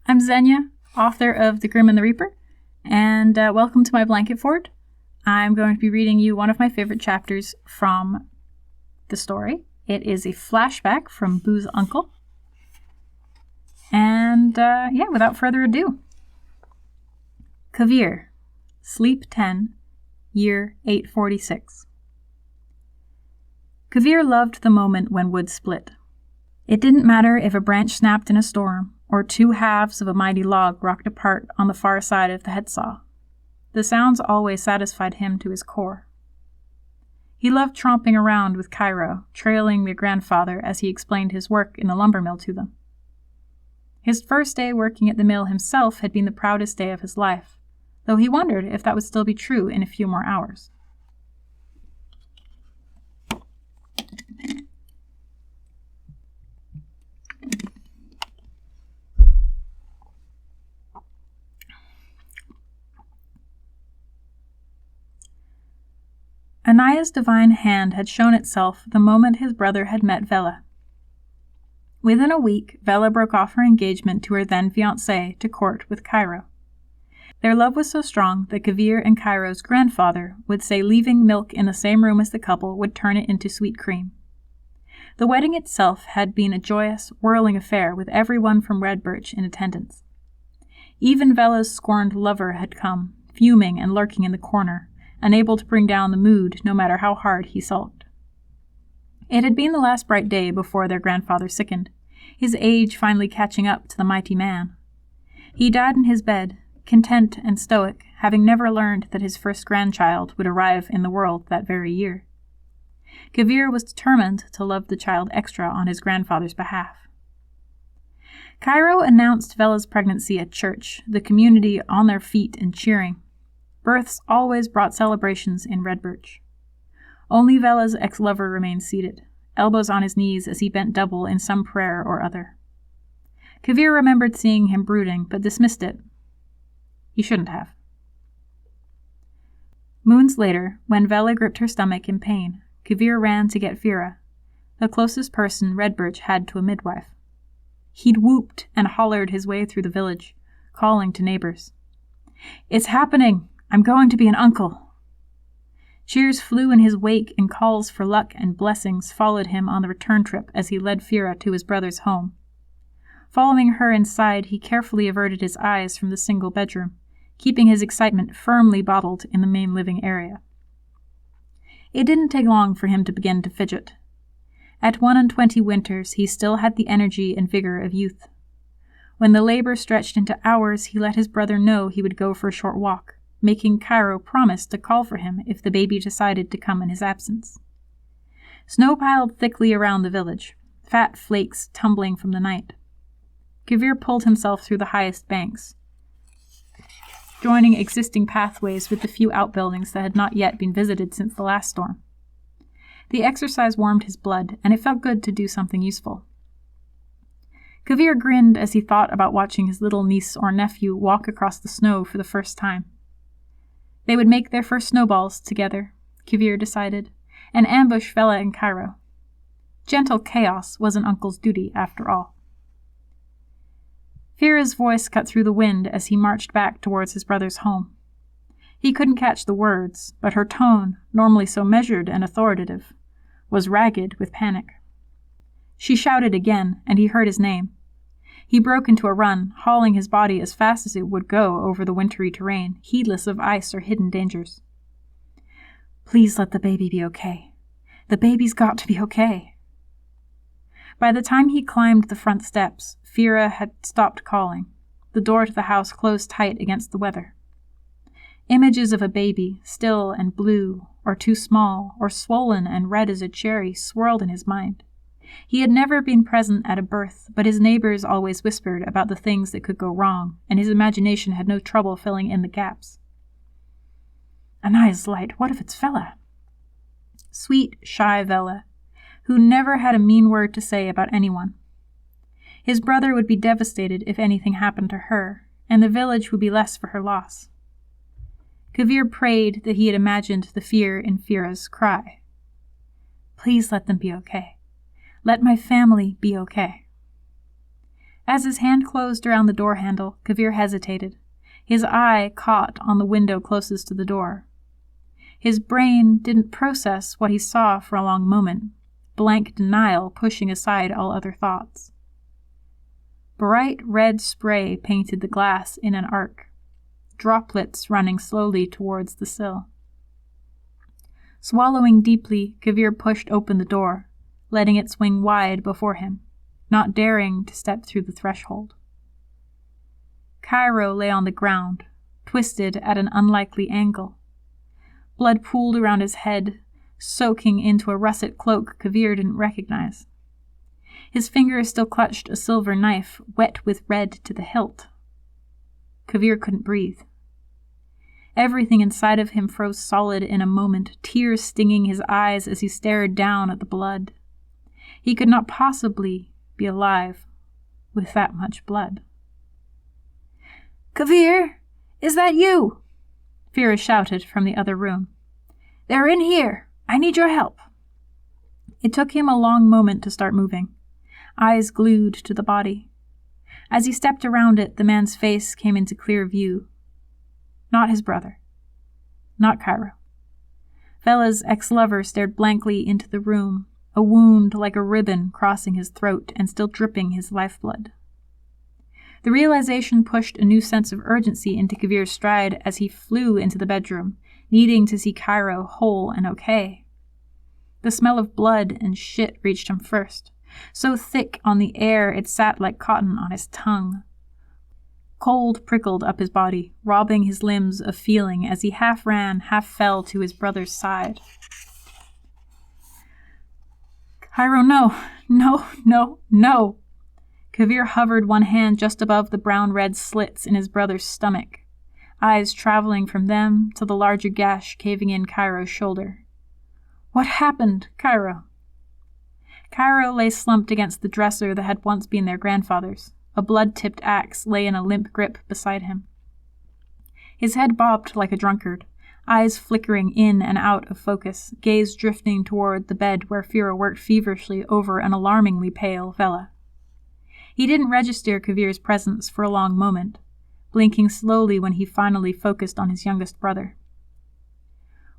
I'm Xenia, author of The Grimm and the Reaper, and welcome to my blanket fort. I'm going to be reading you one of my favorite chapters from the story. It is a flashback from Boo's uncle. And without further ado. Kavir, Sleep 10, Year 846. Kavir loved the moment when wood split. It didn't matter if a branch snapped in a storm, or two halves of a mighty log rocked apart on the far side of the headsaw. The sounds always satisfied him to his core. He loved tromping around with Cairo, trailing their grandfather as he explained his work in the lumber mill to them. His first day working at the mill himself had been the proudest day of his life, though he wondered if that would still be true in a few more hours. Anaya's divine hand had shown itself the moment his brother had met Vela. Within a week, Vela broke off her engagement to her then-fiancé to court with Cairo. Their love was so strong that Kavir and Cairo's grandfather would say leaving milk in the same room as the couple would turn it into sweet cream. The wedding itself had been a joyous, whirling affair with everyone from Redbirch in attendance. Even Vela's scorned lover had come, fuming and lurking in the corner, unable to bring down the mood no matter how hard he sulked. It had been the last bright day before their grandfather sickened, his age finally catching up to the mighty man. He died in his bed, content and stoic, having never learned that his first grandchild would arrive in the world that very year. Kavir was determined to love the child extra on his grandfather's behalf. Cairo announced Vela's pregnancy at church, the community on their feet and cheering. Births always brought celebrations in Redbirch. Only Vela's ex-lover remained seated, elbows on his knees as he bent double in some prayer or other. Kavir remembered seeing him brooding, but dismissed it. He shouldn't have. Moons later, when Vela gripped her stomach in pain, Kavir ran to get Fira, the closest person Redbirch had to a midwife. He'd whooped and hollered his way through the village, calling to neighbors. "It's happening! I'm going to be an uncle." Cheers flew in his wake and calls for luck and blessings followed him on the return trip as he led Fira to his brother's home. Following her inside, he carefully averted his eyes from the single bedroom, keeping his excitement firmly bottled in the main living area. It didn't take long for him to begin to fidget. At 21 winters, he still had the energy and vigor of youth. When the labor stretched into hours, he let his brother know he would go for a short walk, making Cairo promise to call for him if the baby decided to come in his absence. Snow piled thickly around the village, fat flakes tumbling from the night. Kavir pulled himself through the highest banks, joining existing pathways with the few outbuildings that had not yet been visited since the last storm. The exercise warmed his blood, and it felt good to do something useful. Kavir grinned as he thought about watching his little niece or nephew walk across the snow for the first time. They would make their first snowballs together, Kavir decided, and ambush Vela and Cairo. Gentle chaos was an uncle's duty, after all. Fira's voice cut through the wind as he marched back towards his brother's home. He couldn't catch the words, but her tone, normally so measured and authoritative, was ragged with panic. She shouted again, and he heard his name. He broke into a run, hauling his body as fast as it would go over the wintry terrain, heedless of ice or hidden dangers. "Please let the baby be okay. The baby's got to be okay." By the time he climbed the front steps, Fira had stopped calling. The door to the house closed tight against the weather. Images of a baby, still and blue, or too small, or swollen and red as a cherry, swirled in his mind. He had never been present at a birth, but his neighbors always whispered about the things that could go wrong, and his imagination had no trouble filling in the gaps. Anaya's light, what if it's Vela? Sweet, shy Vela, who never had a mean word to say about anyone. His brother would be devastated if anything happened to her, and the village would be less for her loss. Kavir prayed that he had imagined the fear in Fira's cry. "Please let them be okay. Let my family be okay." As his hand closed around the door handle, Kavir hesitated. His eye caught on the window closest to the door. His brain didn't process what he saw for a long moment, blank denial pushing aside all other thoughts. Bright red spray painted the glass in an arc, droplets running slowly towards the sill. Swallowing deeply, Kavir pushed open the door, letting it swing wide before him, not daring to step through the threshold. Cairo lay on the ground, twisted at an unlikely angle. Blood pooled around his head, soaking into a russet cloak Kavir didn't recognize. His fingers still clutched a silver knife, wet with red to the hilt. Kavir couldn't breathe. Everything inside of him froze solid in a moment, tears stinging his eyes as he stared down at the blood. He could not possibly be alive with that much blood. "Kavir, is that you?" Fira shouted from the other room. "They're in here. I need your help." It took him a long moment to start moving, eyes glued to the body. As he stepped around it, the man's face came into clear view. Not his brother. Not Cairo. Vela's ex-lover stared blankly into the room, a wound like a ribbon crossing his throat and still dripping his lifeblood. The realization pushed a new sense of urgency into Kavir's stride as he flew into the bedroom, needing to see Cairo whole and okay. The smell of blood and shit reached him first, so thick on the air it sat like cotton on his tongue. Cold prickled up his body, robbing his limbs of feeling as he half ran, half fell to his brother's side. "Cairo, no, no, no, no!" Kavir hovered one hand just above the brown-red slits in his brother's stomach, eyes traveling from them to the larger gash caving in Cairo's shoulder. "What happened, Cairo?" Cairo lay slumped against the dresser that had once been their grandfather's. A blood-tipped axe lay in a limp grip beside him. His head bobbed like a drunkard, eyes flickering in and out of focus, gaze drifting toward the bed where Fira worked feverishly over an alarmingly pale Vela. He didn't register Kavir's presence for a long moment, blinking slowly when he finally focused on his youngest brother.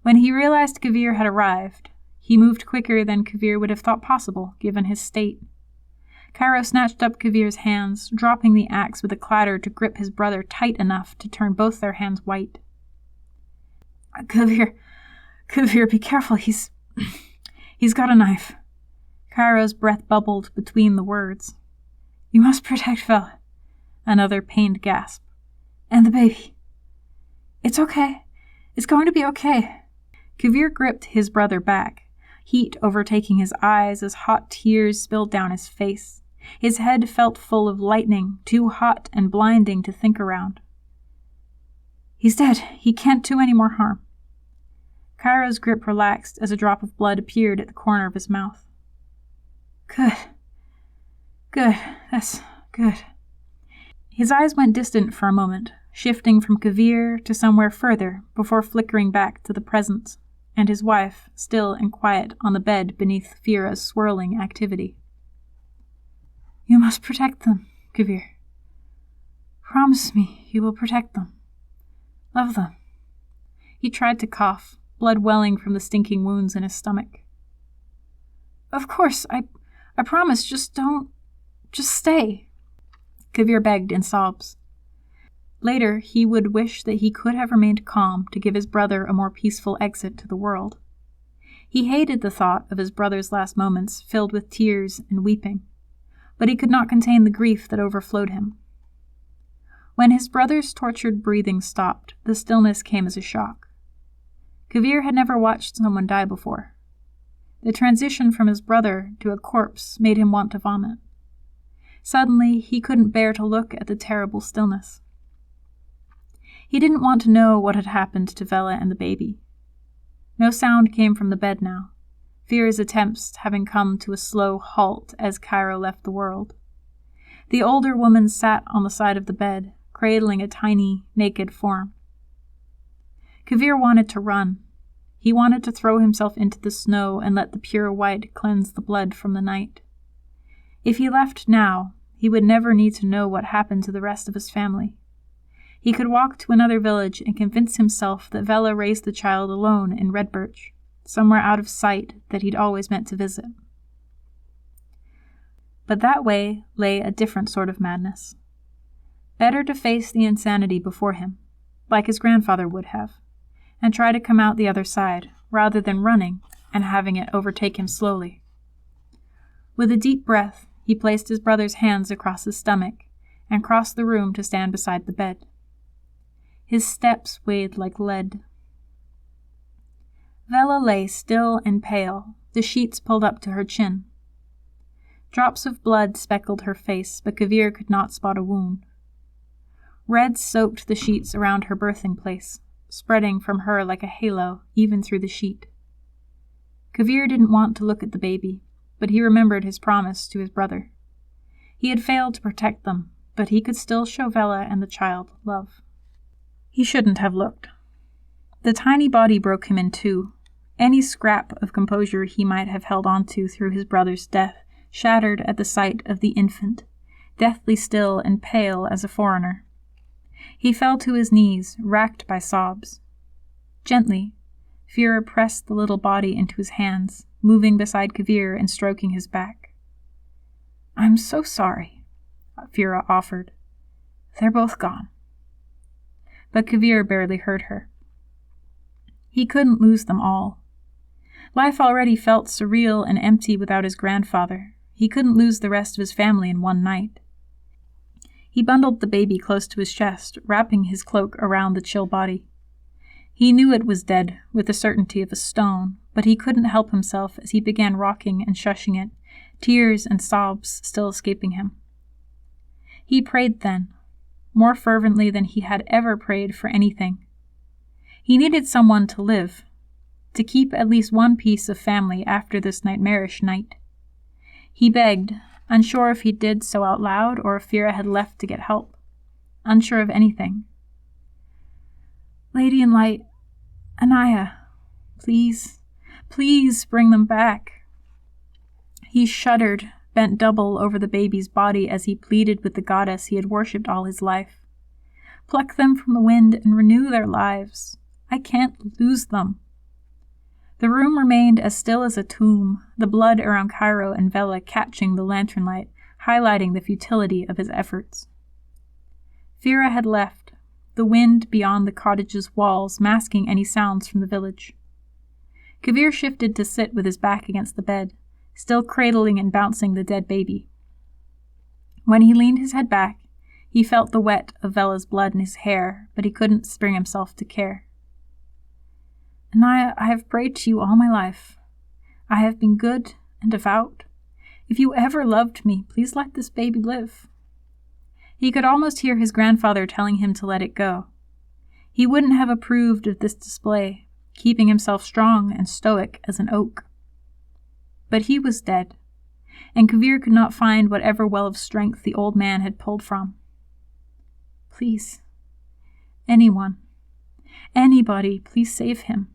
When he realized Kavir had arrived, he moved quicker than Kavir would have thought possible, given his state. Cairo snatched up Kavir's hands, dropping the axe with a clatter to grip his brother tight enough to turn both their hands white. Kavir, be careful, he's got a knife." Cairo's breath bubbled between the words. "You must protect Vela." Another pained gasp. "And the baby." "It's okay. It's going to be okay." Kavir gripped his brother back, heat overtaking his eyes as hot tears spilled down his face. His head felt full of lightning, too hot and blinding to think around. "He's dead. He can't do any more harm." Cairo's grip relaxed as a drop of blood appeared at the corner of his mouth. Good. That's good." His eyes went distant for a moment, shifting from Kavir to somewhere further before flickering back to the present, and his wife, still and quiet on the bed beneath Fira's swirling activity. "You must protect them, Kavir. Promise me you will protect them. Love them." He tried to cough, blood welling from the stinking wounds in his stomach. "Of course, I promise, just stay," Kavir begged in sobs. Later, he would wish that he could have remained calm to give his brother a more peaceful exit to the world. He hated the thought of his brother's last moments filled with tears and weeping, but he could not contain the grief that overflowed him. When his brother's tortured breathing stopped, the stillness came as a shock. Kavir had never watched someone die before. The transition from his brother to a corpse made him want to vomit. Suddenly, he couldn't bear to look at the terrible stillness. He didn't want to know what had happened to Vela and the baby. No sound came from the bed now, Fira's attempts having come to a slow halt as Cairo left the world. The older woman sat on the side of the bed, cradling a tiny, naked form. Kavir wanted to run. He wanted to throw himself into the snow and let the pure white cleanse the blood from the night. If he left now, he would never need to know what happened to the rest of his family. He could walk to another village and convince himself that Vela raised the child alone in Redbirch, somewhere out of sight that he'd always meant to visit. But that way lay a different sort of madness. Better to face the insanity before him, like his grandfather would have, and try to come out the other side, rather than running and having it overtake him slowly. With a deep breath, he placed his brother's hands across his stomach and crossed the room to stand beside the bed. His steps weighed like lead. Vela lay still and pale, the sheets pulled up to her chin. Drops of blood speckled her face, but Kavir could not spot a wound. Red soaked the sheets around her birthing place, spreading from her like a halo, even through the sheet. Kavir didn't want to look at the baby, but he remembered his promise to his brother. He had failed to protect them, but he could still show Vela and the child love. He shouldn't have looked. The tiny body broke him in two. Any scrap of composure he might have held onto through his brother's death shattered at the sight of the infant, deathly still and pale as a foreigner. He fell to his knees, racked by sobs. Gently, Fira pressed the little body into his hands, moving beside Kavir and stroking his back. "I'm so sorry," Fira offered. "They're both gone." But Kavir barely heard her. He couldn't lose them all. Life already felt surreal and empty without his grandfather. He couldn't lose the rest of his family in one night. He bundled the baby close to his chest, wrapping his cloak around the chill body. He knew it was dead, with the certainty of a stone, but he couldn't help himself as he began rocking and shushing it, tears and sobs still escaping him. He prayed then, more fervently than he had ever prayed for anything. He needed someone to live, to keep at least one piece of family after this nightmarish night. He begged, unsure if he did so out loud or if Fira had left to get help, unsure of anything. "Lady in Light, Anaya, please, please bring them back." He shuddered, bent double over the baby's body as he pleaded with the goddess he had worshipped all his life. "Pluck them from the wind and renew their lives. I can't lose them." The room remained as still as a tomb, the blood around Cairo and Vela catching the lantern light, highlighting the futility of his efforts. Fira had left, the wind beyond the cottage's walls masking any sounds from the village. Kavir shifted to sit with his back against the bed, still cradling and bouncing the dead baby. When he leaned his head back, he felt the wet of Vela's blood in his hair, but he couldn't bring himself to care. "Anaya, I have prayed to you all my life. I have been good and devout. If you ever loved me, please let this baby live." He could almost hear his grandfather telling him to let it go. He wouldn't have approved of this display, keeping himself strong and stoic as an oak. But he was dead, and Kavir could not find whatever well of strength the old man had pulled from. "Please, anyone, anybody, please save him.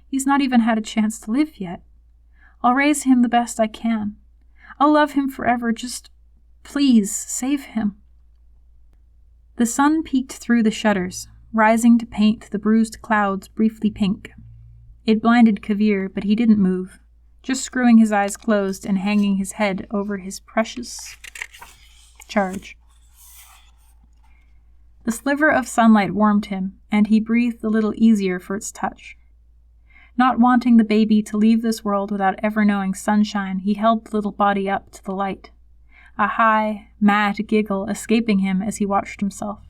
He's not even had a chance to live yet. I'll raise him the best I can. I'll love him forever. Just please save him." The sun peeked through the shutters, rising to paint the bruised clouds briefly pink. It blinded Kavir, but he didn't move, just screwing his eyes closed and hanging his head over his precious charge. The sliver of sunlight warmed him, and he breathed a little easier for its touch. Not wanting the baby to leave this world without ever knowing sunshine, he held the little body up to the light, a high, mad giggle escaping him as he watched himself.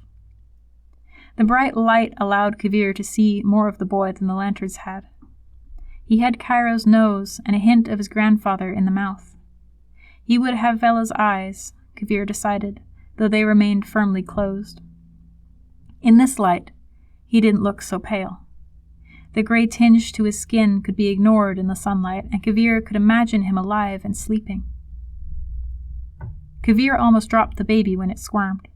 The bright light allowed Kavir to see more of the boy than the lanterns had. He had Cairo's nose and a hint of his grandfather in the mouth. He would have Vela's eyes, Kavir decided, though they remained firmly closed. In this light, he didn't look so pale. The gray tinge to his skin could be ignored in the sunlight, and Kavir could imagine him alive and sleeping. Kavir almost dropped the baby when it squirmed.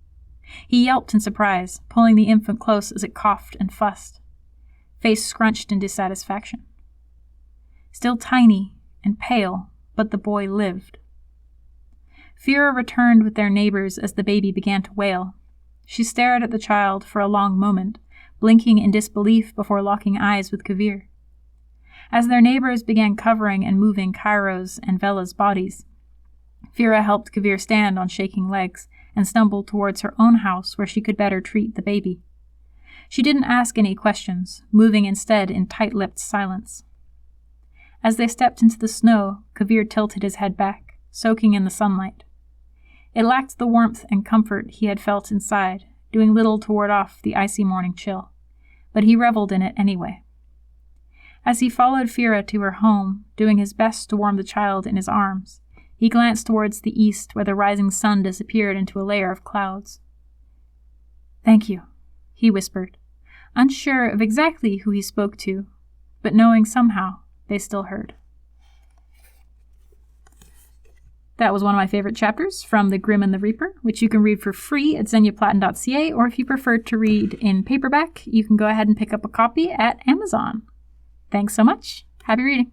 He yelped in surprise, pulling the infant close as it coughed and fussed, face scrunched in dissatisfaction. Still tiny and pale, but the boy lived. Fira returned with their neighbors as the baby began to wail. She stared at the child for a long moment, blinking in disbelief before locking eyes with Kavir. As their neighbors began covering and moving Cairo's and Vela's bodies, Fira helped Kavir stand on shaking legs and stumbled towards her own house where she could better treat the baby. She didn't ask any questions, moving instead in tight-lipped silence. As they stepped into the snow, Kavir tilted his head back, soaking in the sunlight. It lacked the warmth and comfort he had felt inside, doing little to ward off the icy morning chill, but he reveled in it anyway. As he followed Fira to her home, doing his best to warm the child in his arms, he glanced towards the east where the rising sun disappeared into a layer of clouds. "Thank you," he whispered, unsure of exactly who he spoke to, but knowing somehow they still heard. That was one of my favorite chapters from The Grimm and the Reaper, which you can read for free at xeniaplatin.ca, or if you prefer to read in paperback, you can go ahead and pick up a copy at Amazon. Thanks so much. Happy reading.